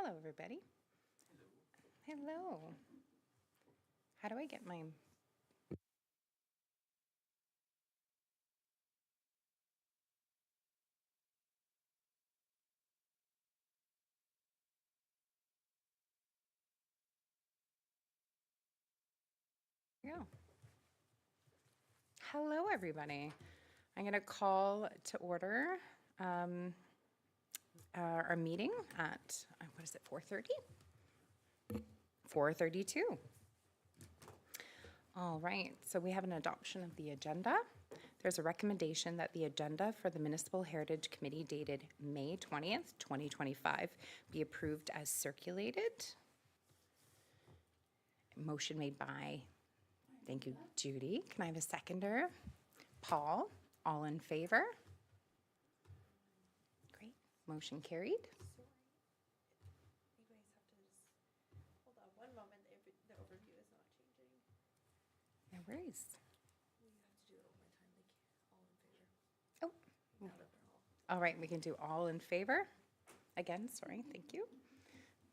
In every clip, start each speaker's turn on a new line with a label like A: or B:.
A: Hello, everybody. Hello. How do I get my... There we go. Hello, everybody. I'm going to call to order our meeting at, what is it, 4:30? 4:32. All right, so we have an adoption of the agenda. There's a recommendation that the agenda for the Municipal Heritage Committee dated May 20th, 2025 be approved as circulated. Motion made by, thank you, Judy. Can I have a seconder? Paul, all in favor? Great, motion carried.
B: You guys have to just, hold on one moment, the overview is not changing.
A: No worries.
B: We have to do it one more time, like, all in favor.
A: Oh,
B: Now that we're all.
A: all right, we can do all in favor. Again, sorry, thank you.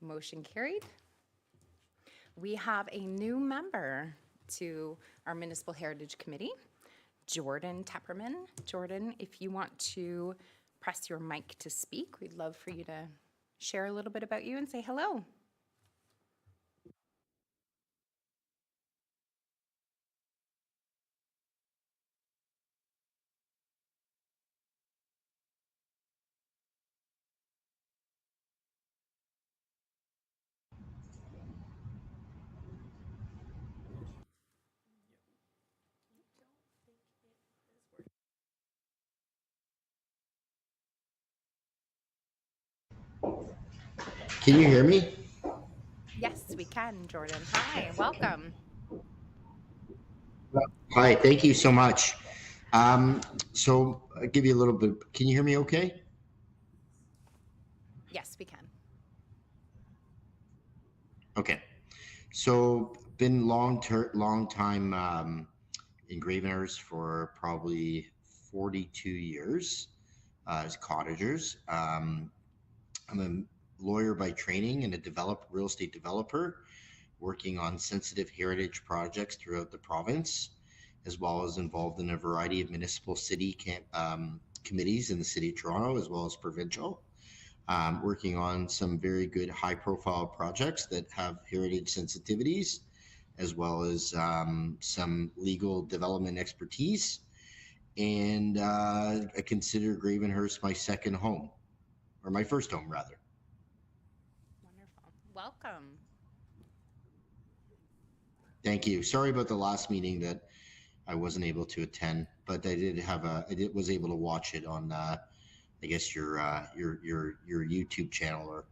A: Motion carried. We have a new member to our Municipal Heritage Committee, Jordan Tepperman. Jordan, if you want to press your mic to speak, we'd love for you to share a little bit about you and say hello.
C: Can you hear me?
A: Yes, we can, Jordan. Hi, welcome.
C: Hi, thank you so much. So I'll give you a little bit. Can you hear me okay?
A: Yes, we can.
C: Okay. So been long time engravers for probably 42 years as cottagers. I'm a lawyer by training and a real estate developer working on sensitive heritage projects throughout the province, as well as involved in a variety of municipal city committees in the city of Toronto, as well as provincial. Working on some very good high-profile projects that have heritage sensitivities, as well as some legal development expertise. And I consider Gravenhurst my second home, or my first home, rather.
A: Wonderful. Welcome.
C: Thank you. Sorry about the last meeting that I wasn't able to attend, but was able to watch it on, I guess your YouTube channel or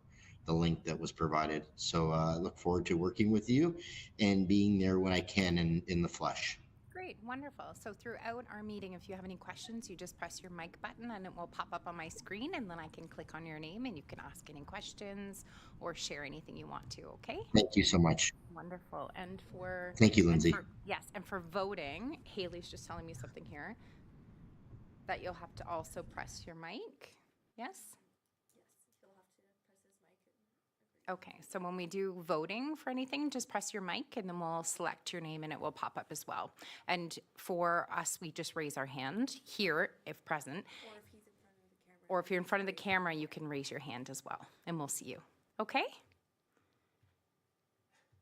C: the link that was provided. So I look forward to working with you and being there when I can in the flesh.
A: Great, wonderful. So throughout our meeting, if you have any questions, you just press your mic button and it will pop up on my screen, and then I can click on your name and you can ask any questions or share anything you want to, okay?
C: Thank you so much.
A: Wonderful.
C: Thank you, Lindsay.
A: And for voting, Haley's just telling me something here, that you'll have to also press your mic. Yes?
B: Yes, he'll have to press his mic and agree.
A: Okay, so when we do voting for anything, just press your mic and then we'll select your name and it will pop up as well. And for us, we just raise our hand here if present.
B: Or if he's in front of the camera.
A: Or if you're in front of the camera, you can raise your hand as well and we'll see you. Okay?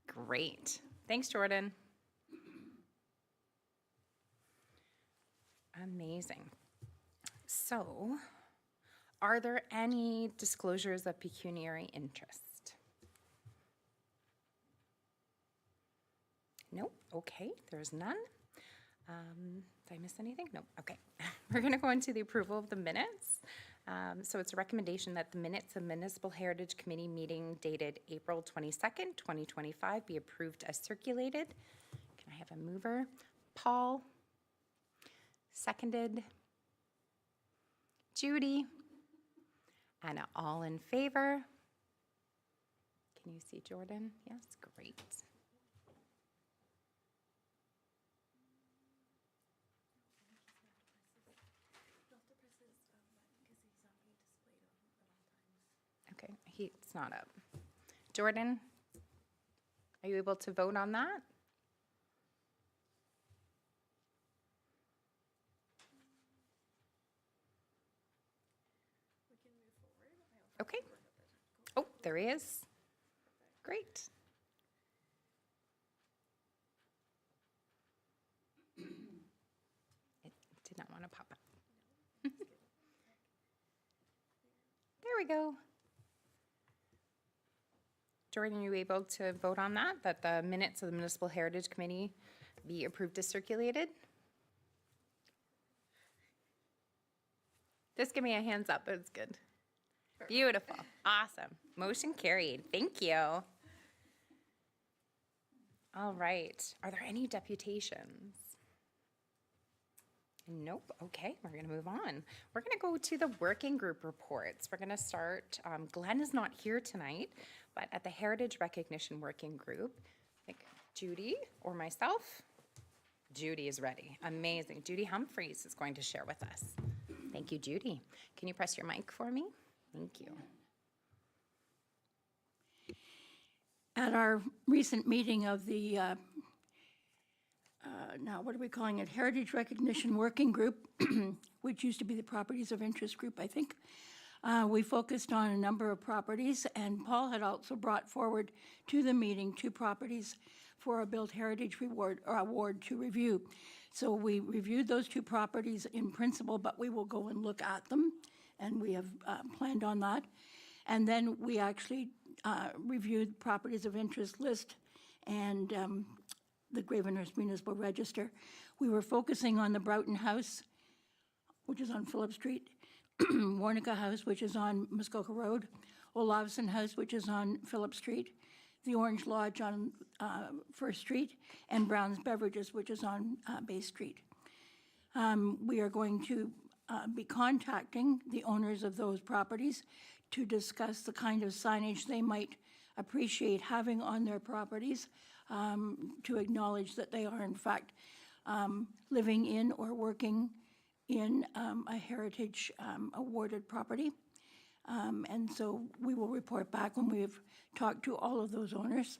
A: Great. Thanks, Jordan. Amazing. So, are there any disclosures of pecuniary interest? Nope. Okay, there's none. Did I miss anything? Nope. Okay. We're going to go into the approval of the minutes. So it's a recommendation that the minutes of Municipal Heritage Committee meeting dated April 22nd, 2025 be approved as circulated. Can I have a mover? Paul. Seconded. Judy. And all in favor? Can you see Jordan? Yes, great. Okay, it's not up. Jordan, are you able to vote on that?
B: We can move forward. I also
A: Okay.
B: have to work up the-
A: Oh, there he is. Great. It did not want to pop up. There we go. Jordan, are you able to vote on that, that the minutes of the Municipal Heritage Committee be approved as circulated? Just give me a hands up, it's good. Beautiful, awesome. Motion carried, thank you. All right, are there any deputations? Nope, okay, we're gonna move on. We're gonna go to the working group reports. We're gonna start, Glenn is not here tonight, but at the Heritage Recognition Working Group, like Judy or myself, Judy is ready, amazing. Judy Humphreys is going to share with us. Thank you, Judy. Can you press your mic for me? Thank you.
D: At our recent meeting of the, now what are we calling it, Heritage Recognition Working Group, which used to be the Properties of Interest Group, I think, we focused on a number of properties, and Paul had also brought forward to the meeting 2 properties for a Built Heritage Award to review. So we reviewed those 2 properties in principle, but we will go and look at them, and we have planned on that. And then we actually reviewed Properties of Interest list and the Gravenhurst Municipal Register. We were focusing on the Broughton House, which is on Phillip Street, Warnica House, which is on Muskoka Road, Olavson House, which is on Phillip Street, the Orange Lodge on First Street, and Brown's Beverages, which is on Bay Street. We are going to be contacting the owners of those properties to discuss the kind of signage they might appreciate having on their properties, to acknowledge that they are in fact living in or working in a heritage awarded property. And so we will report back when we've talked to all of those owners.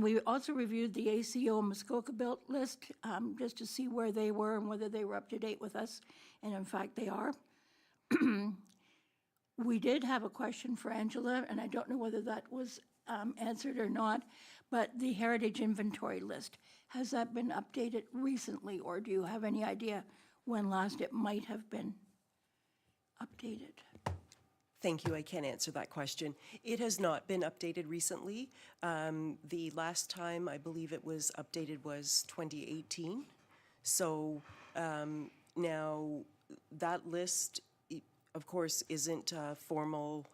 D: We also reviewed the ACO Muskoka Built list, just to see where they were and whether they were up to date with us, and in fact they are. We did have a question for Angela, and I don't know whether that was answered or not, but the heritage inventory list, has that been updated recently, or do you have any idea when last it might have been updated?
E: Thank you. I can answer that question. It has not been updated recently. The last time I believe it was updated was 2018. So now that list, of course, isn't a formal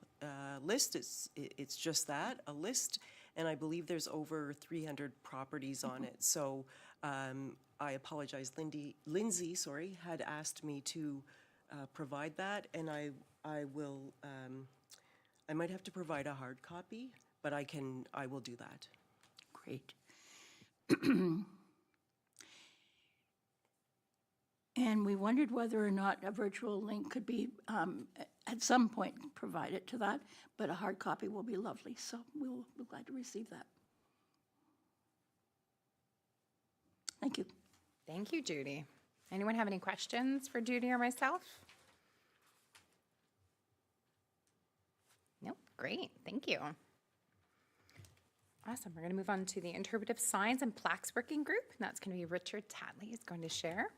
E: list. It's just that, a list. And I believe there's over 300 properties on it. So I apologize. Lindsay, had asked me to provide that, and I will. I might have to provide a hard copy, but I will do that.
D: Great. And we wondered whether or not a virtual link could be, at some point, provided to that, but a hard copy will be lovely, so we'll be glad to receive that. Thank you.
A: Thank you, Judy. Anyone have any questions for Judy or myself? Nope, great, thank you. Awesome, we're gonna move on to the interpretive signs and plaques working group, and that's gonna be Richard Tatley is going to share.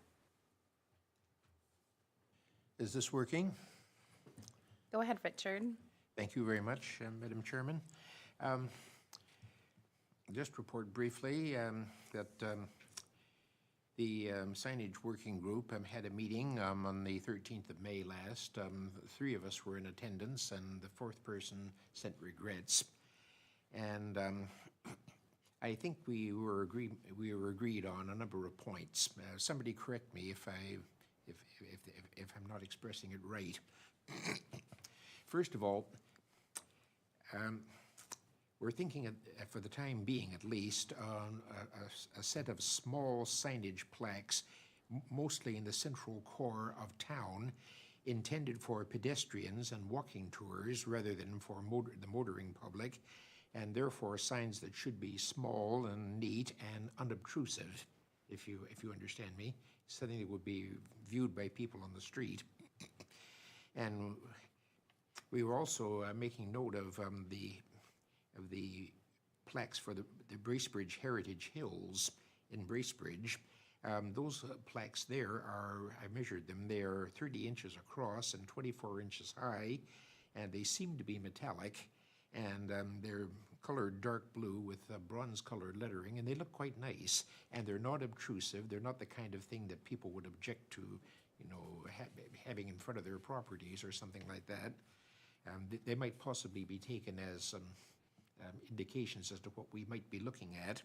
F: Is this working?
A: Go ahead, Richard.
F: Thank you very much, Madam Chairman. Just report briefly that the signage working group had a meeting on the 13th of May last. 3 of us were in attendance, and the 4th person sent regrets. And I think we were agreed on a number of points. Somebody correct me if I'm not expressing it right. First of all, we're thinking, for the time being at least, on a set of small signage plaques, mostly in the central core of town, intended for pedestrians and walking tours rather than for the motoring public, and therefore signs that should be small and neat and unobtrusive, if you understand me, something that would be viewed by people on the street. And we were also making note of the plaques for the Bracebridge Heritage Hills in Bracebridge. Those plaques there are, I measured them, they are 30 inches across and 24 inches high, and they seem to be metallic, and they're colored dark blue with bronze-colored lettering, and they look quite nice, and they're not obtrusive. They're not the kind of thing that people would object to, you know, having in front of their properties or something like that. They might possibly be taken as indications as to what we might be looking at.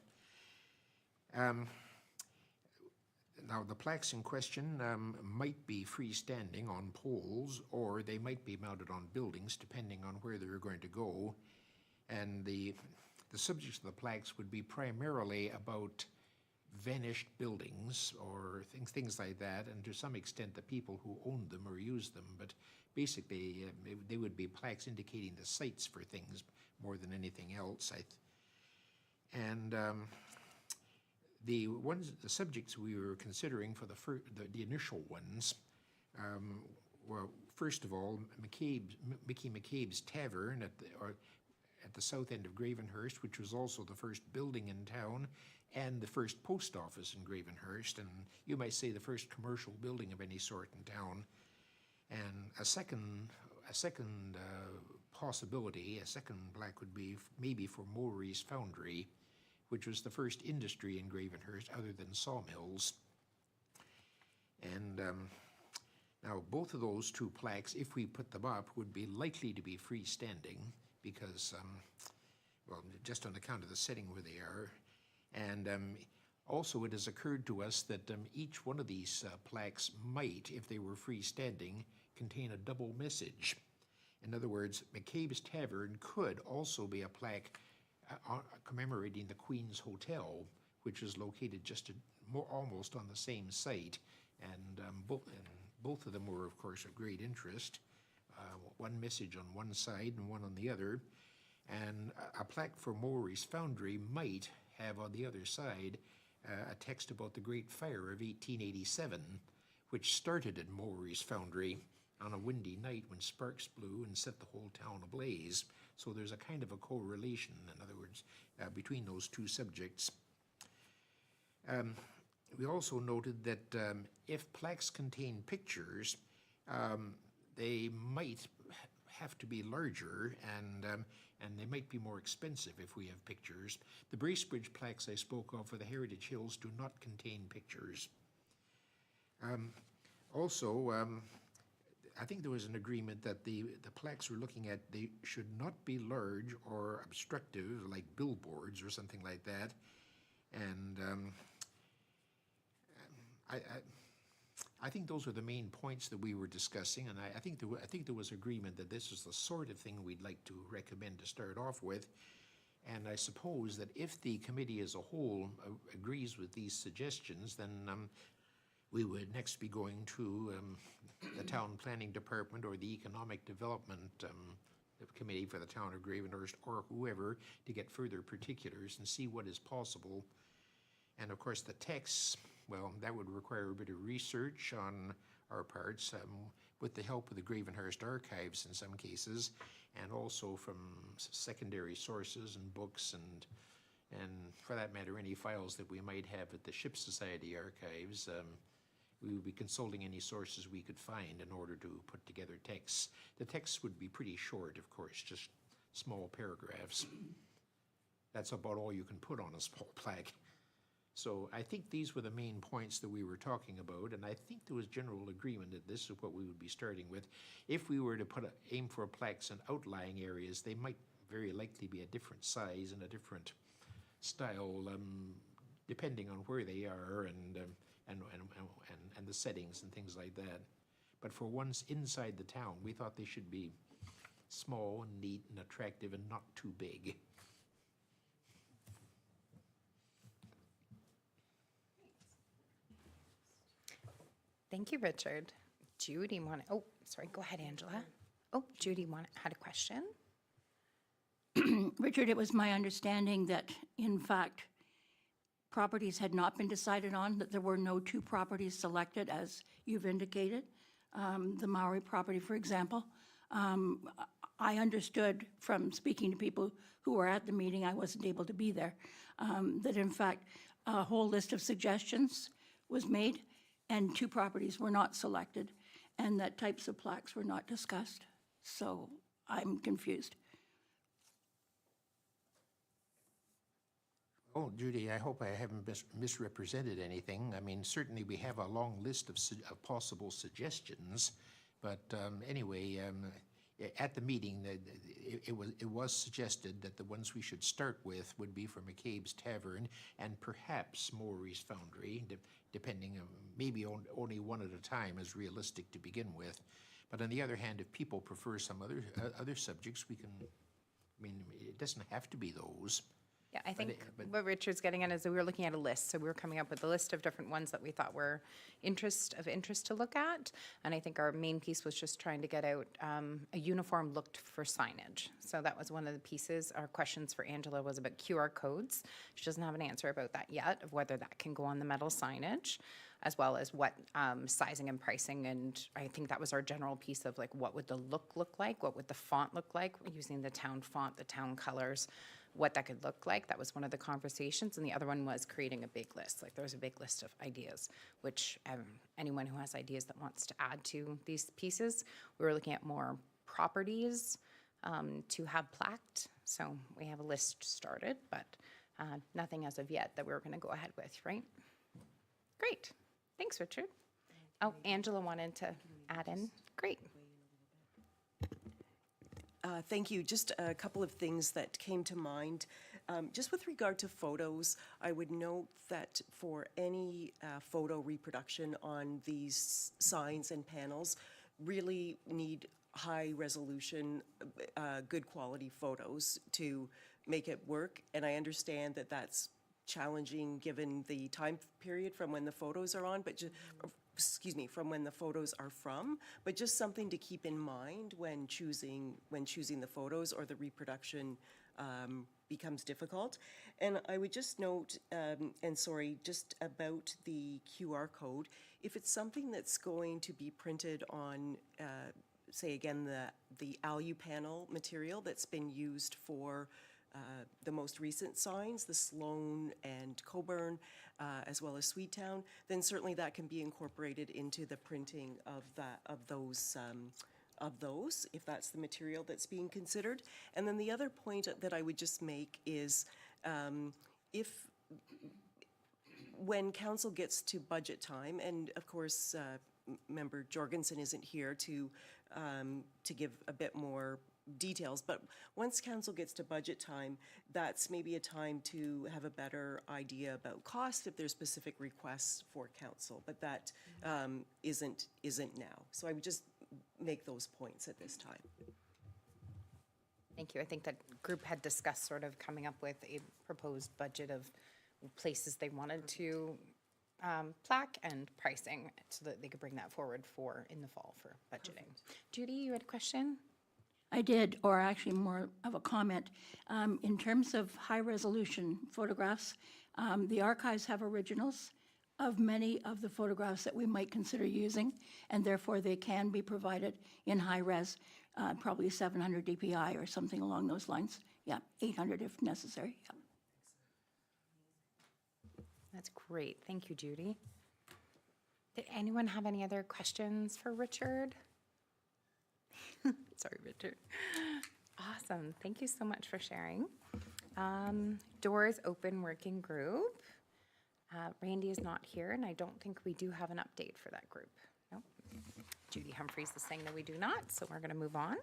F: Now, the plaques in question might be freestanding on poles, or they might be mounted on buildings, depending on where they're going to go. And the subjects of the plaques would be primarily about vanished buildings or things like that, and to some extent the people who owned them or used them. But basically, they would be plaques indicating the sites for things more than anything else. The subjects we were considering for the initial ones were, first of all, Mickey McCabe's Tavern at the south end of Gravenhurst, which was also the first building in town and the first post office in Gravenhurst, and you might say the first commercial building of any sort in town. And a second possibility, a second plaque would be maybe for Mowry's Foundry, which was the first industry in Gravenhurst other than sawmills. And now both of those two plaques, if we put them up, would be likely to be freestanding because, well, just on account of the setting where they are. And also it has occurred to us that each one of these plaques might, if they were freestanding, contain a double message. In other words, McCabe's Tavern could also be a plaque commemorating the Queen's Hotel, which is located just almost on the same site, and both of them were, of course, of great interest. One message on one side and one on the other, and a plaque for Mowry's Foundry might have on the other side a text about the Great Fire of 1887, which started at Mowry's Foundry on a windy night when sparks blew and set the whole town ablaze. So there's a kind of a correlation, in other words, between those two subjects. We also noted that if plaques contain pictures, they might have to be larger and they might be more expensive if we have pictures. The Bracebridge plaques I spoke of for the Heritage Hills do not contain pictures. I think there was an agreement that the plaques we're looking at, they should not be large or obstructive, like billboards or something like that. And I think those are the main points that we were discussing, and I think there was agreement that this is the sort of thing we'd like to recommend to start off with. And I suppose that if the committee as a whole agrees with these suggestions, then we would next be going to the Town Planning Department or the Economic Development Committee for the Town of Gravenhurst or whoever to get further particulars and see what is possible. And of course the texts, well, that would require a bit of research on our parts with the help of the Gravenhurst Archives in some cases, and also from secondary sources and books and for that matter any files that we might have at the Ship Society Archives. We would be consulting any sources we could find in order to put together texts. The texts would be pretty short, of course, just small paragraphs. That's about all you can put on a small plaque. So I think these were the main points that we were talking about, and I think there was general agreement that this is what we would be starting with. If we were to aim for plaques in outlying areas, they might very likely be a different size and a different style, depending on where they are and the settings and things like that. But for ones inside the town, we thought they should be small and neat and attractive and not too big.
A: Thank you, Richard. Judy wanted, oh, sorry, go ahead, Angela. Oh, Judy had a question.
D: Richard, it was my understanding that, in fact, properties had not been decided on, that there were no two properties selected, as you've indicated. The Maori property, for example. I understood from speaking to people who were at the meeting, I wasn't able to be there, that in fact, a whole list of suggestions was made and two properties were not selected, and that types of plaques were not discussed. So I'm confused.
F: Oh, Judy, I hope I haven't misrepresented anything. I mean, certainly we have a long list of possible suggestions, but anyway, at the meeting, it was suggested that the ones we should start with would be from McCabe's Tavern and perhaps Maury's Foundry, depending on maybe only one at a time is realistic to begin with. But on the other hand, if people prefer some other subjects, we can. I mean, it doesn't have to be those.
A: Yeah, I think what Richard's getting at is that we were looking at a list, so we were coming up with a list of different ones that we thought were of interest to look at, and I think our main piece was just trying to get out a uniform look for signage. So that was one of the pieces. Our questions for Angela was about QR codes. She doesn't have an answer about that yet, of whether that can go on the metal signage, as well as what sizing and pricing, and I think that was our general piece of like, what would the look like, what would the font look like, using the town font, the town colors, what that could look like. That was one of the conversations, and the other one was creating a big list. Like, there was a big list of ideas, which anyone who has ideas that wants to add to these pieces, we were looking at more properties to have plaqued. So we have a list started, but nothing as of yet that we're gonna go ahead with, right? Great, thanks, Richard. Oh, Angela wanted to add in, great.
E: Thank you. Just a couple of things that came to mind. Just with regard to photos, I would note that for any photo reproduction on these signs and panels, really need high resolution, good quality photos to make it work. And I understand that that's challenging given the time period from when the photos are on, but from when the photos are from, but just something to keep in mind when choosing the photos, or the reproduction becomes difficult. And I would just note, and sorry, just about the QR code, if it's something that's going to be printed on, say again, the alu panel material that's been used for the most recent signs, the Sloan and Coburn, as well as Sweetown, then certainly that can be incorporated into the printing of those, if that's the material that's being considered. And then the other point that I would just make is, if when council gets to budget time, and of course, Member Jorgensen isn't here to give a bit more details, but once council gets to budget time, that's maybe a time to have a better idea about cost if there's specific requests for council, but that isn't now. So I would just make those points at this time.
A: Thank you. I think that group had discussed sort of coming up with a proposed budget of places they wanted to plaque and pricing, so that they could bring that forward in the fall for budgeting. Judy, you had a question?
D: I did, or actually more of a comment. In terms of high-resolution photographs, the archives have originals of many of the photographs that we might consider using, and therefore they can be provided in high-res, probably 700 DPI or something along those lines. Yeah, 800 if necessary. Yeah.
A: That's great. Thank you, Judy. Did anyone have any other questions for Richard? Sorry, Richard. Awesome. Thank you so much for sharing. Doors Open Working Group. Randy is not here, and I don't think we do have an update for that group. Nope. Judy Humphreys is saying that we do not, so we're going to move on.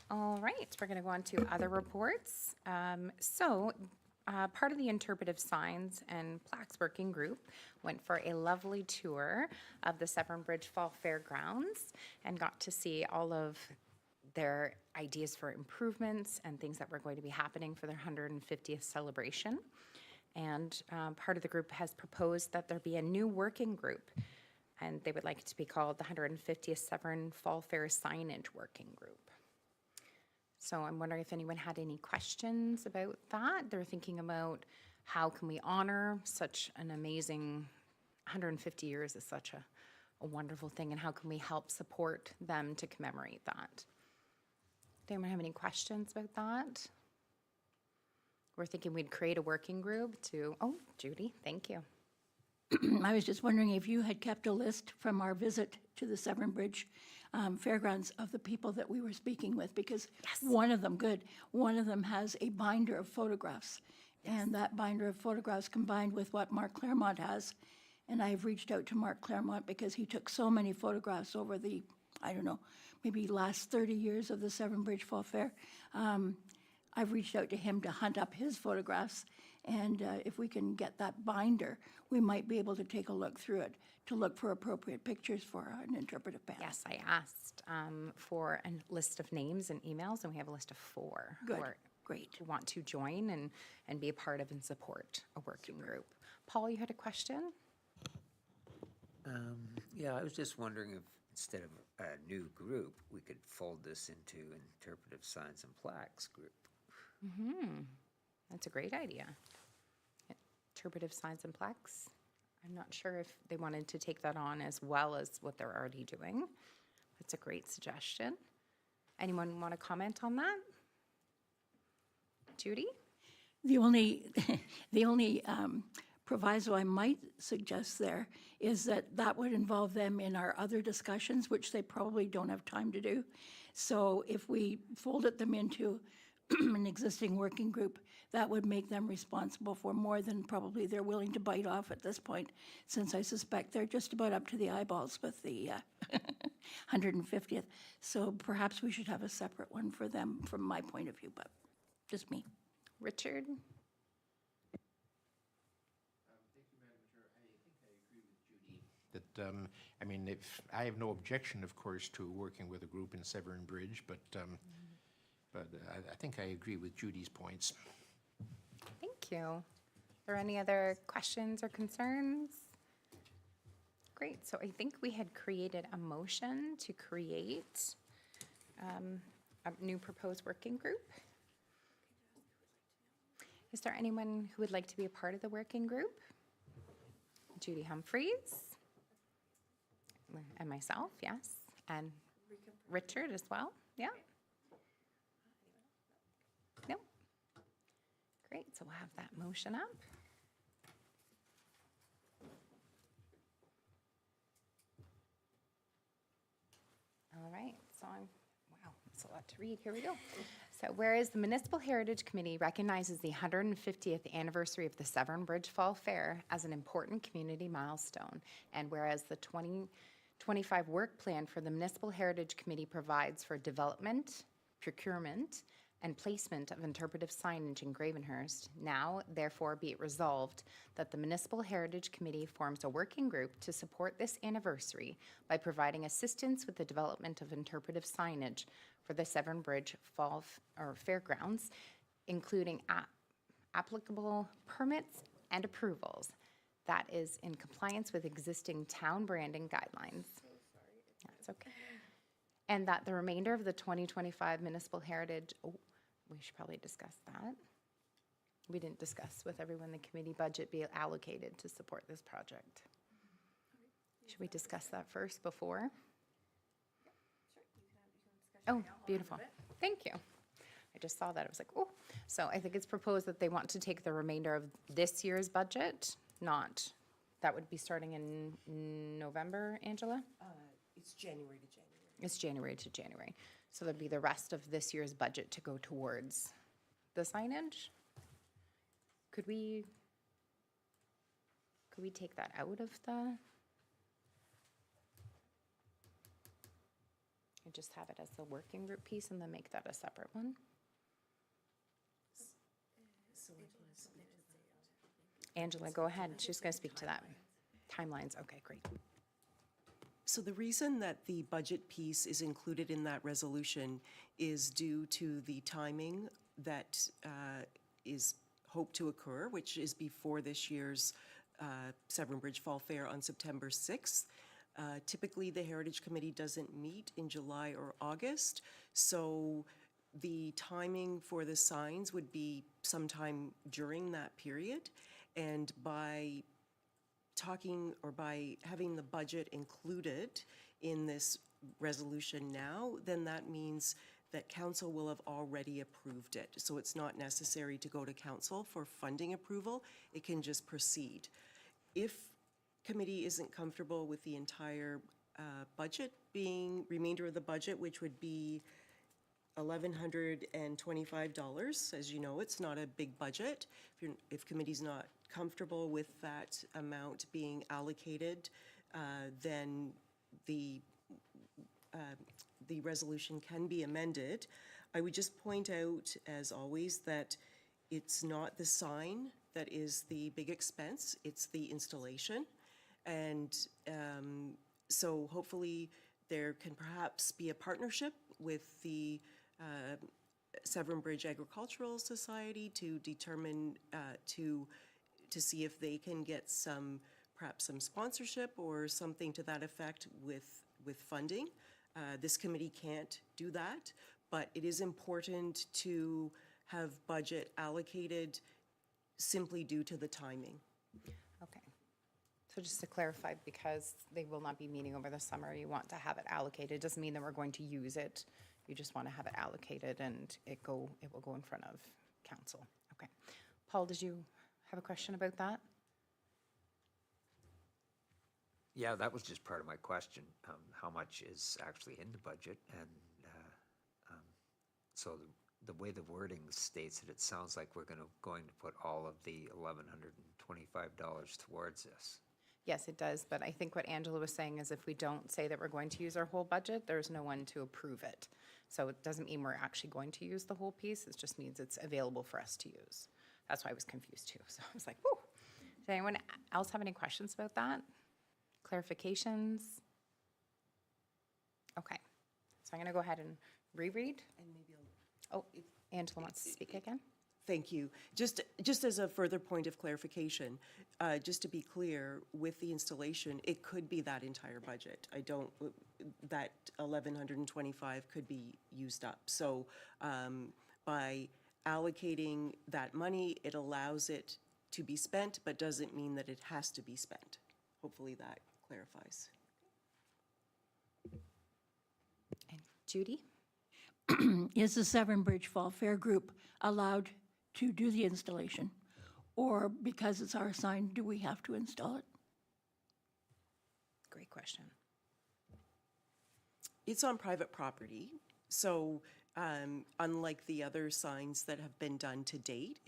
A: All right, we're going to go on to other reports. Part of the interpretive signs and plaques working group went for a lovely tour of the Severn Bridge Fall Fairgrounds and got to see all of their ideas for improvements and things that were going to be happening for their 150th celebration. And part of the group has proposed that there be a new working group, and they would like it to be called the 150th Severn Fall Fair Signage Working Group. So I'm wondering if anyone had any questions about that. They're thinking about how can we honor such an amazing 150 years is such a wonderful thing, and how can we help support them to commemorate that? Does anyone have any questions about that? We're thinking we'd create a working group to, oh, Judy, thank you.
D: I was just wondering if you had kept a list from our visit to the Severn Bridge Fairgrounds of the people that we were speaking with, because one of them has a binder of photographs. And that binder of photographs combined with what Mark Claremont has, and I've reached out to Mark Claremont because he took so many photographs over the, I don't know, maybe last 30 years of the Severn Bridge Fall Fair. I've reached out to him to hunt up his photographs, and if we can get that binder, we might be able to take a look through it to look for appropriate pictures for an interpretive panel.
A: Yes, I asked for a list of names and emails, and we have a list of 4.
D: Good, great.
A: Who want to join and be a part of and support a working group. Paul, you had a question?
G: Yeah, I was just wondering if instead of a new group, we could fold this into interpretive signs and plaques group.
A: That's a great idea. Interpretive signs and plaques. I'm not sure if they wanted to take that on as well as what they're already doing. That's a great suggestion. Anyone want to comment on that? Judy?
D: The only, the only proviso I might suggest there is that that would involve them in our other discussions, which they probably don't have time to do. So if we folded them into an existing working group, that would make them responsible for more than probably they're willing to bite off at this point, since I suspect they're just about up to the eyeballs with the 150th. So perhaps we should have a separate one for them from my point of view, but just me.
A: Richard?
F: That, I mean, if, I have no objection, of course, to working with a group in Severn Bridge, but I think I agree with Judy's points.
A: Thank you. Are there any other questions or concerns? Great, so I think we had created a motion to create a new proposed working group. Is there anyone who would like to be a part of the working group? Judy Humphreys. And myself, yes. And Richard as well, yeah. No. Great, so we'll have that motion up. All right, so wow, that's a lot to read. Here we go. So whereas the Municipal Heritage Committee recognizes the 150th anniversary of the Severn Bridge Fall Fair as an important community milestone, and whereas the 2025 work plan for the Municipal Heritage Committee provides for development, procurement, and placement of interpretive signage in Gravenhurst, now therefore be it resolved that the Municipal Heritage Committee forms a working group to support this anniversary by providing assistance with the development of interpretive signage for the Severn Bridge Fall Fairgrounds, including applicable permits and approvals. That is in compliance with existing town branding guidelines. That's okay. And that the remainder of the 2025 Municipal Heritage, we should probably discuss that. We didn't discuss with everyone the committee budget be allocated to support this project. Should we discuss that first before? Oh, beautiful. Thank you. I just saw that. I was like, oh. So I think it's proposed that they want to take the remainder of this year's budget, not, that would be starting in November, Angela?
E: It's January to January.
A: It's January to January. So there'd be the rest of this year's budget to go towards the signage? Could we take that out of the? And just have it as the working group piece and then make that a separate one? Angela, go ahead. She's going to speak to that. Timelines. Okay, great.
E: So the reason that the budget piece is included in that resolution is due to the timing that is hope to occur, which is before this year's Severn Bridge Fall Fair on September 6th. Typically, the Heritage Committee doesn't meet in July or August, so the timing for the signs would be sometime during that period. And by talking or by having the budget included in this resolution now, then that means that council will have already approved it. So it's not necessary to go to council for funding approval. It can just proceed. If committee isn't comfortable with the entire budget being, remainder of the budget, which would be $1,125, as you know, it's not a big budget. If committee's not comfortable with that amount being allocated, then the resolution can be amended. I would just point out, as always, that it's not the sign that is the big expense, it's the installation. And so hopefully there can perhaps be a partnership with the Severn Bridge Agricultural Society to determine, to see if they can get some, perhaps some sponsorship or something to that effect with funding. This committee can't do that, but it is important to have budget allocated simply due to the timing.
A: Okay. So just to clarify, because they will not be meeting over the summer, you want to have it allocated. Doesn't mean that we're going to use it. You just want to have it allocated and it will go in front of council. Okay. Paul, did you have a question about that?
G: Yeah, that was just part of my question. How much is actually in the budget? And so the way the wording states it, it sounds like we're going to put all of the $1,125 towards this.
A: Yes, it does, but I think what Angela was saying is if we don't say that we're going to use our whole budget, there's no one to approve it. So it doesn't mean we're actually going to use the whole piece, it just means it's available for us to use. That's why I was confused too, so I was like, whoa. Does anyone else have any questions about that? Clarifications? Okay, so I'm gonna go ahead and reread.
E: And maybe I'll
A: Oh, Angela wants to speak again?
E: Thank you. Just as a further point of clarification, just to be clear, with the installation, it could be that entire budget. That 1,125 could be used up. So by allocating that money, it allows it to be spent, but doesn't mean that it has to be spent. Hopefully that clarifies.
A: And Judy?
D: Is the Severn Bridge Fall Fair Group allowed to do the installation? Or because it's our sign, do we have to install it?
A: Great question.
E: It's on private property, so unlike the other signs that have been done to date,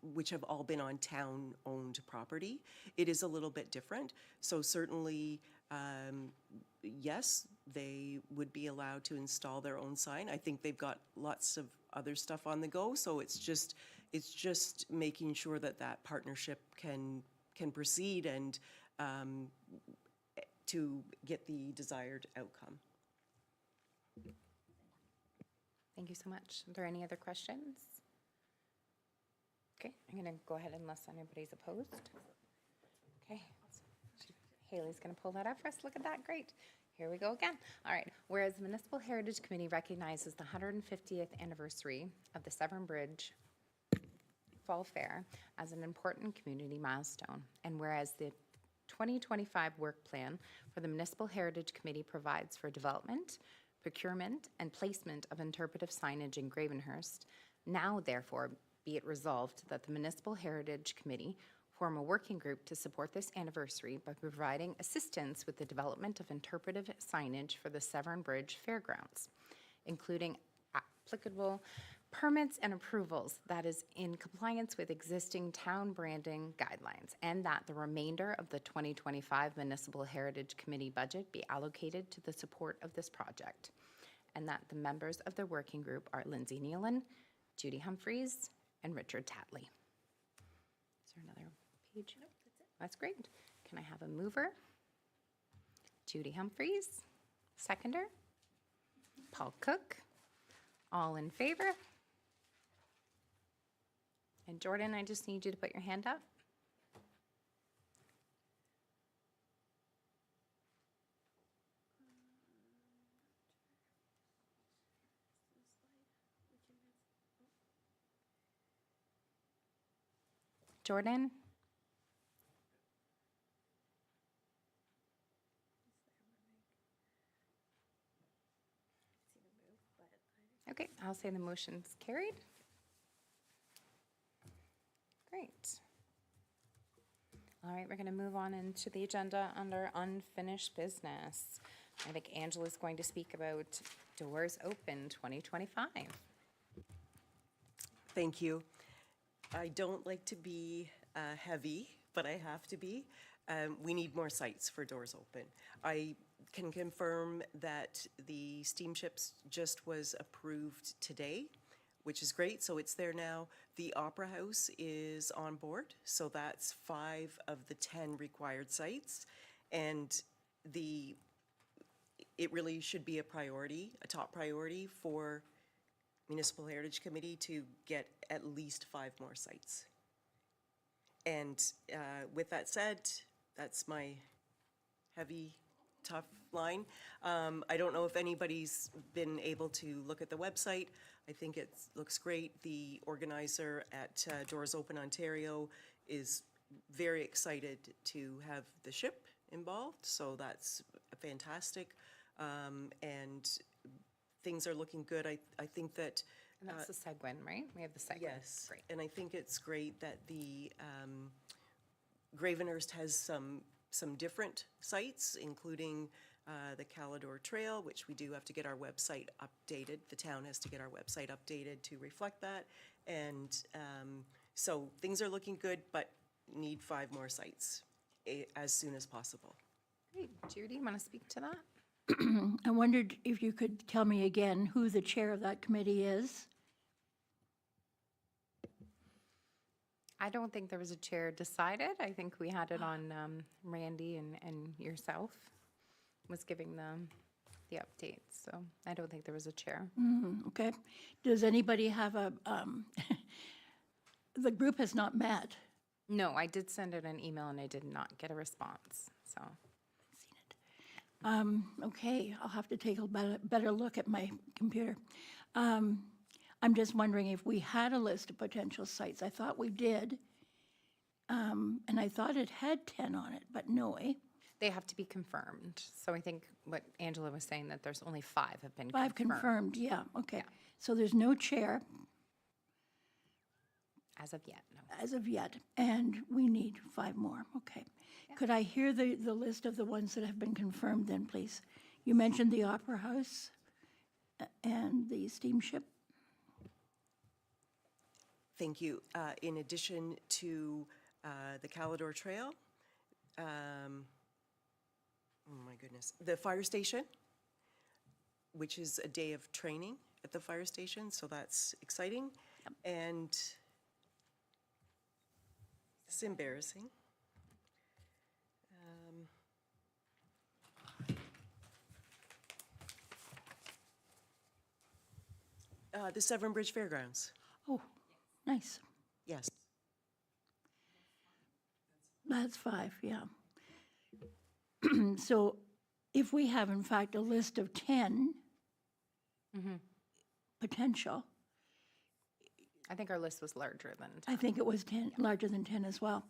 E: which have all been on town-owned property, it is a little bit different. So certainly, yes, they would be allowed to install their own sign. I think they've got lots of other stuff on the go, so it's just making sure that that partnership can proceed and to get the desired outcome.
A: Thank you so much. Are there any other questions? Okay, I'm going to go ahead unless anybody's opposed. Okay, Haley's going to pull that up for us. Look at that, great. Here we go again. All right, whereas the Municipal Heritage Committee recognizes the 150th anniversary of the Severn Bridge Fall Fair as an important community milestone, and whereas the 2025 work plan for the Municipal Heritage Committee provides for development, procurement, and placement of interpretive signage in Gravenhurst, now therefore be it resolved that the Municipal Heritage Committee form a working group to support this anniversary by providing assistance with the development of interpretive signage for the Severn Bridge Fairgrounds, including applicable permits and approvals that is in compliance with existing town branding guidelines, and that the remainder of the 2025 Municipal Heritage Committee budget be allocated to the support of this project, and that the members of the working group are Lindsay Nealon, Judy Humphreys, and Richard Tatley. Is there another page? Nope, that's it. That's great. Can I have a mover? Judy Humphreys. Seconder? Paul Cook. All in favor? And Jordan, I just need you to put your hand up. Jordan? Okay, I'll say the motion's carried. Great. All right, we're going to move on into the agenda under unfinished business. I think Angela's going to speak about Doors Open 2025.
E: Thank you. I don't like to be heavy, but I have to be. We need more sites for Doors Open. I can confirm that the steamships just was approved today, which is great, so it's there now. The Opera House is on board, so that's 5 of the 10 required sites. And it really should be a priority, a top priority for Municipal Heritage Committee to get at least 5 more sites. And with that said, that's my heavy, tough line. I don't know if anybody's been able to look at the website. I think it looks great. The organizer at Doors Open Ontario is very excited to have the ship involved, so that's fantastic. And things are looking good. I think that
A: And that's the Seguin, right? We have the Seguin.
E: yes,
A: Great.
E: and I think it's great that the Gravenhurst has some different sites, including the Calidor Trail, which we do have to get our website updated. The town has to get our website updated to reflect that. And so things are looking good, but need 5 more sites as soon as possible.
A: Great. Judy, you want to speak to that?
D: I wondered if you could tell me again who the chair of that committee is?
A: I don't think there was a chair decided. I think we had it on Randy and yourself was giving the updates. So I don't think there was a chair.
D: Okay. Does anybody have a, the group has not met.
A: No, I did send out an email and I did not get a response. So
D: Okay, I'll have to take a better look at my computer. I'm just wondering if we had a list of potential sites. I thought we did. And I thought it had 10 on it, but no, eh?
A: they have to be confirmed. So I think what Angela was saying, that there's only 5 have been
D: 5
A: confirmed.
D: confirmed, yeah, okay.
A: Yeah.
D: So there's no chair
A: As of yet, no.
D: as of yet, and we need 5 more, okay. Could I hear the list of the ones that have been confirmed then, please? You mentioned the Opera House and the steamship.
E: Thank you. In addition to the Calidor Trail, oh my goodness, the fire station, which is a day of training at the fire station, so that's exciting. And it's embarrassing. The Severn Bridge Fairgrounds,
D: Oh, nice.
E: yes.
D: That's 5, yeah. So if we have in fact a list of 10 potential,
A: I think our list was larger than
D: I
A: 10.
D: think it was 10, larger than 10 as well.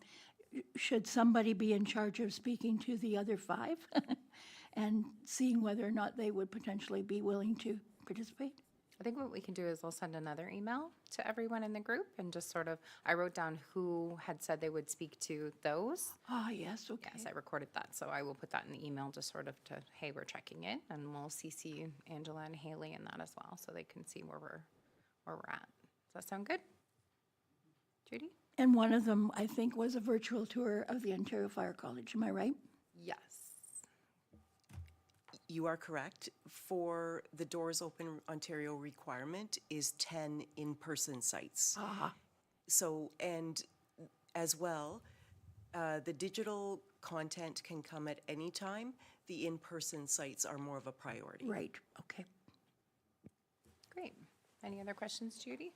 D: Should somebody be in charge of speaking to the other 5 and seeing whether or not they would potentially be willing to participate?
A: I think what we can do is I'll send another email to everyone in the group and just sort of, I wrote down who had said they would speak to those.
D: Ah, yes, okay.
A: Yes, I recorded that, so I will put that in the email just sort of to, hey, we're checking in, and we'll CC Angela and Haley in that as well, so they can see where we're at. Does that sound good? Judy?
D: And one of them, I think, was a virtual tour of the Ontario Fire College, am I right?
A: Yes.
E: You are correct. For the Doors Open Ontario requirement is 10 in-person sites.
D: Ah,
E: So, and as well, the digital content can come at any time. The in-person sites are more of a priority.
D: right, okay.
A: Great. Any other questions, Judy?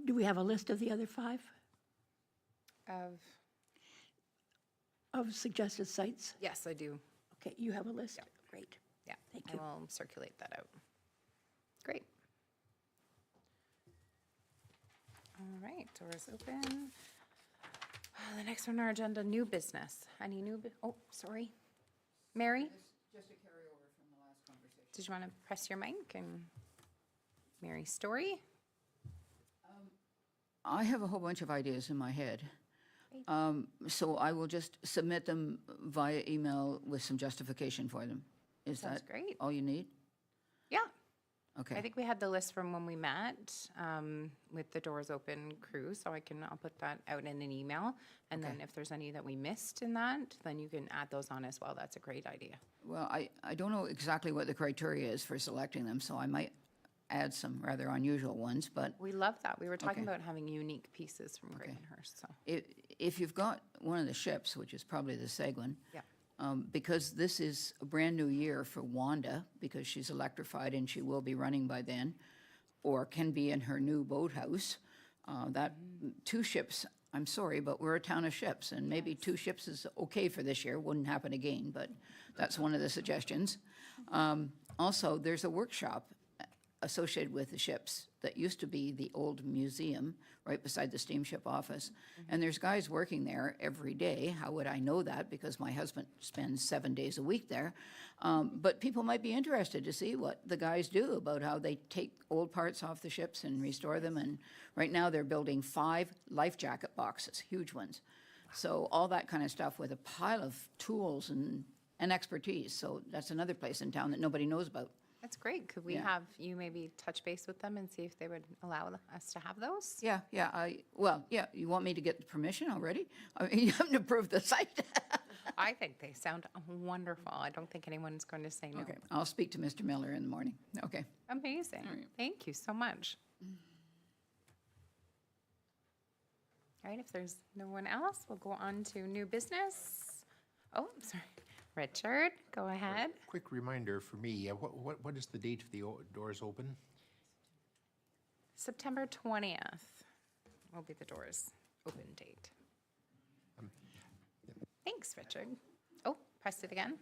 D: Do we have a list of the other 5?
A: of,
D: Of suggested sites?
A: yes, I do.
D: Okay, you have a list? Great.
A: Yeah,
D: Thank
A: I
D: you.
A: will circulate that out. Great. All right, doors open. The next one on our agenda, new business. Any new, oh, sorry. Mary?
H: Just a carryover from the last conversation.
A: Did you want to press your mic and Mary's story?
H: I have a whole bunch of ideas in my head. So I will just submit them via email with some justification for them. Is
A: Sounds
H: that
A: great.
H: all you need?
A: Yeah.
H: Okay.
A: I think we had the list from when we met with the Doors Open crew, so I'll put that out in an email. And then
H: Okay.
A: if there's any that we missed in that, then you can add those on as well. That's a great idea.
H: Well, I don't know exactly what the criteria is for selecting them, so I might add some rather unusual ones, but
A: We love that. We were talking
H: Okay.
A: about having unique pieces from Gravenhurst, so.
H: if you've got one of the ships, which is probably the Seguin,
A: Yeah.
H: because this is a brand-new year for Wanda, because she's electrified and she will be running by then, or can be in her new boathouse, two ships, I'm sorry, but we're a town of ships, and maybe two ships is okay for this year, wouldn't happen again, but that's one of the suggestions. Also, there's a workshop associated with the ships that used to be the old museum right beside the steamship office. And there's guys working there every day. How would I know that? Because my husband spends 7 days a week there. But people might be interested to see what the guys do about how they take old parts off the ships and restore them. And right now they're building 5 life jacket boxes, huge ones. So all that kind of stuff with a pile of tools and expertise. So that's another place in town that nobody knows about.
A: That's great. Could we
H: Yeah.
A: have you maybe touch base with them and see if they would allow us to have those?
H: Yeah, you want me to get the permission already? I mean, you haven't approved the site.
A: I think they sound wonderful. I don't think anyone's going to say no.
H: Okay, I'll speak to Mr. Miller in the morning. Okay.
A: Amazing. Thank you so much. All right, if there's no one else, we'll go on to new business. Oh, sorry. Richard, go ahead.
F: Quick reminder for me, what is the date of the doors open?
A: September 20th will be the doors open date. Thanks, Richard. Oh, press it again.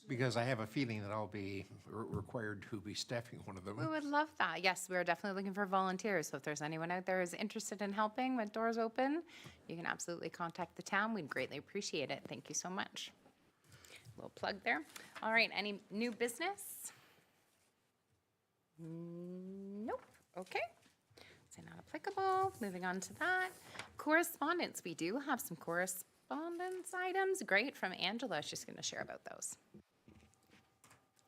F: Because I have a feeling that I'll be required to be staffing one of them.
A: We would love that. Yes, we're definitely looking for volunteers. So if there's anyone out there who's interested in helping with Doors Open, you can absolutely contact the town. We'd greatly appreciate it. Thank you so much. Little plug there. All right, any new business? Nope. Okay. So not applicable. Moving on to that. Correspondence. We do have some correspondence items. Great, from Angela. She's going to share about those.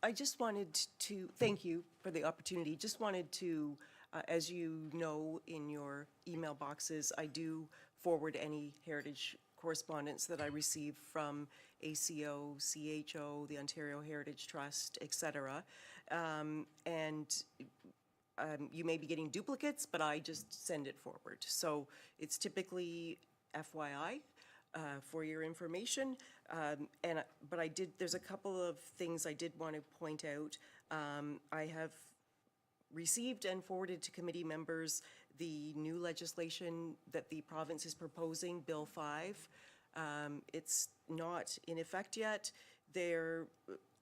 E: I just wanted to, thank you for the opportunity, just wanted to, as you know, in your email boxes, I do forward any heritage correspondence that I receive from ACO, CHO, the Ontario Heritage Trust, et cetera. You may be getting duplicates, but I just send it forward. So it's typically FYI for your information. But there's a couple of things I did want to point out. I have received and forwarded to committee members the new legislation that the province is proposing, Bill 5. It's not in effect yet.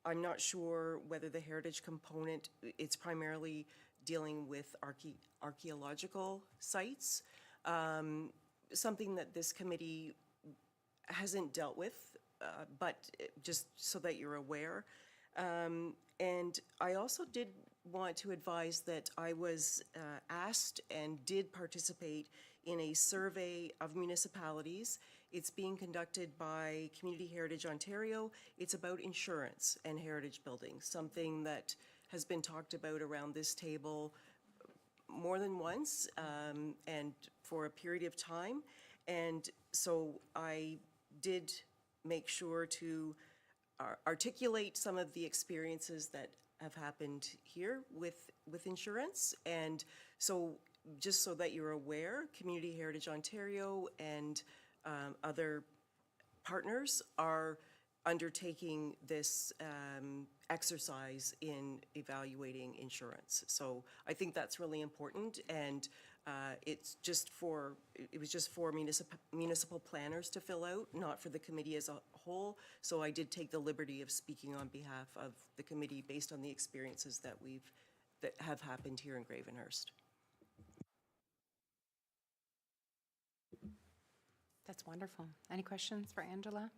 E: I'm not sure whether the heritage component, it's primarily dealing with archaeological sites, something that this committee hasn't dealt with, but just so that you're aware. And I also did want to advise that I was asked and did participate in a survey of municipalities. It's being conducted by Community Heritage Ontario. It's about insurance and heritage buildings, something that has been talked about around this table more than once and for a period of time. And so I did make sure to articulate some of the experiences that have happened here with insurance. And so just so that you're aware, Community Heritage Ontario and other partners are undertaking this exercise in evaluating insurance. So I think that's really important, and It was just for municipal planners to fill out, not for the committee as a whole. So I did take the liberty of speaking on behalf of the committee based on the experiences that have happened here in Gravenhurst.
A: That's wonderful. Any questions for Angela?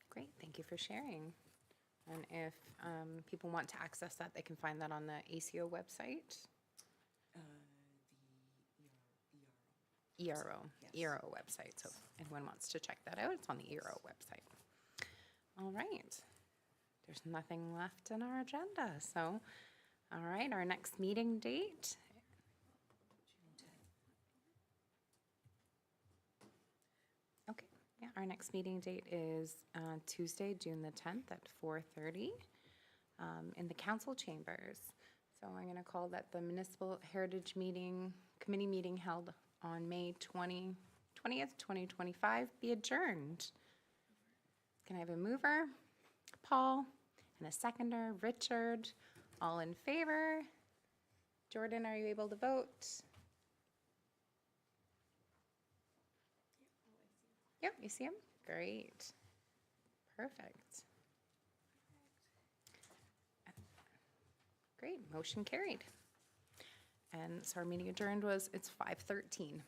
A: Great, thank you for sharing. And if people want to access that, they can find that on the ACO website? ERO website. So if anyone wants to check that out, it's on the ERO website. All right. There's nothing left on our agenda. So, all right, our next meeting date. Okay, yeah, our next meeting date is Tuesday, June the 10th at 4:30 in the council chambers. So I'm going to call that the Municipal Heritage Committee meeting held on May 20th, 2025 be adjourned. Can I have a mover? Paul, and a seconder, Richard. All in favor? Jordan, are you able to vote? Yep, you see him? Great. Perfect. Great, motion carried. And so our meeting adjourned it's 5:13.